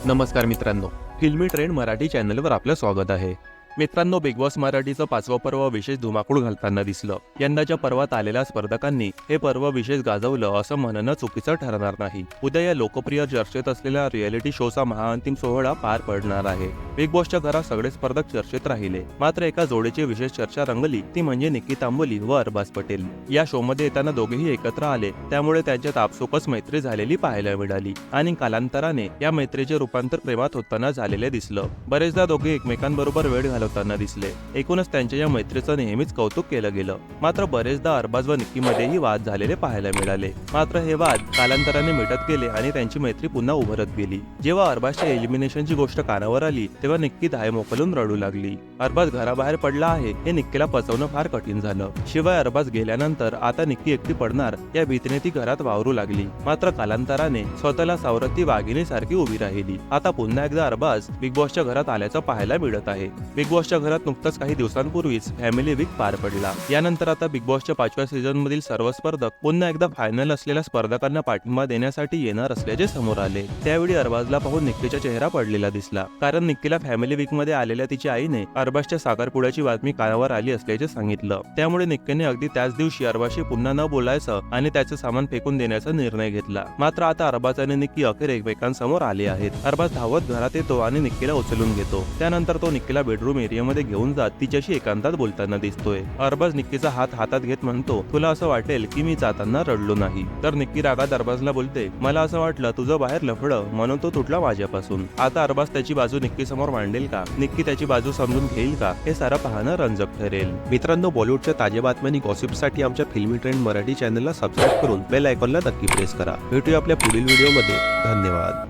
नमस्कार मित्रांनो, फिल्मी ट्रेंड मराठी चॅनलवर आपलं स्वागत आहे. मित्रांनो, बिग बॉस मराठीचं 5वं पर्व विशेष धुमाकूळ घालताना दिसलं. यंदाच्या पर्वात आलेल्या स्पर्धकांनी हे पर्व विशेष गाजवलं असं म्हणणं चुकीचं ठरणार नाही. उद्या या लोकप्रिय चर्चेत असलेल्या रिअलिटी शोचा महाअंतिम सोहळा पार पडणार आहे. बिग बॉसच्या घरात सगळे स्पर्धक चर्चेत राहिले, मात्र एका जोडीची विशेष चर्चा रंगली, ती म्हणजे निक्की तांबोली व अरबाज पटेल. या शोमध्ये येताना दोघेही एकत्र आले, त्यामुळे त्यांच्यात आपसुकच मैत्री झालेली पाहायला मिळाली आणि कालांतराने या मैत्रीचे रूपांतर प्रेमात होताना झालेले दिसलं. बरेचदा दोघे एकमेकांबरोबर वेळ घालवताना दिसले. एकूणच त्यांच्या या मैत्रीचं नेहमीच कौतुक केलं गेलं. मात्र बरेचदा अरबाज व निक्कीमध्येही वाद झालेले पाहायला मिळाले. मात्र हे वाद कालांतराने मिटत गेले आणि त्यांची मैत्री पुन्हा उभरत गेली. जेव्हा अरबाजच्या एलिमिनेशनची गोष्ट कानावर आली, तेव्हा निक्की धाय मोकलून रडू लागली. अरबाज घराबाहेर पडला आहे हे निक्कीला पचवणं फार कठीण झालं. शिवाय अरबाज गेल्यानंतर आता निक्की एकटी पडणार या भीतीने ती घरात वावरू लागली. मात्र कालांतराने स्वतःला सावरत ती वाघिणीसारखी उभी राहिली. आता पुन्हा एकदा अरबाज बिग बॉसच्या घरात आल्याचं पाहायला मिळत आहे. बिग बॉसच्या घरात नुकताच काही दिवसांपूर्वीच फॅमिली वीक पार पडला. यानंतर आता बिग बॉसच्या 5व्या सीझन मधील सर्व स्पर्धक पुन्हा एकदा फायनल असलेल्या स्पर्धकांना पाठिंबा देण्यासाठी येणार असल्याचे समोर आले. त्यावेळी अरबाजला पाहून निक्कीचा चेहरा पडलेला दिसला, कारण निक्कीला फॅमिली वीक मध्ये आलेल्या तिच्या आईने अरबाजच्या साखरपुड्याची बातमी कानावर आली असल्याचे सांगितलं. त्यामुळे निक्कीने अगदी त्याच दिवशी अरबाजशी पुन्हा न बोलायचं आणि त्याचं सामान फेकून देण्याचा निर्णय घेतला. मात्र आता अरबाज आणि निक्की अखेर एकमेकांसमोर आले आहेत. अरबाज धावत घरात येतो आणि निक्कीला उचलून घेतो. त्यानंतर तो निक्कीला बेडरूम एरियामध्ये घेऊन जात तिच्याशी एकांतात बोलताना दिसतोय. अरबाज निक्कीचा हात हातात घेत म्हणतो, तुला असं वाटेल की मी जाताना रडलो नाही. तर निक्की रागात अरबाजला बोलते, मला असं वाटलं तुझं बाहेर लफडं म्हणून तो तुटला माझ्यापासून. आता अरबाज त्याची बाजू निक्की समोर मांडेल का? निक्की त्याची बाजू समजून घेईल का? हे सारं पाहणं रंजक ठरेल. मित्रांनो, बॉलिवूडच्या ताज्या बातम्या आणि गॉसिपसाठी आमच्या फिल्मी ट्रेंड मराठी चॅनलला सबस्क्राईब करून बेल आयकॉनला नक्की प्रेस करा. भेटूया आपल्या पुढील व्हिडिओमध्ये. धन्यवाद.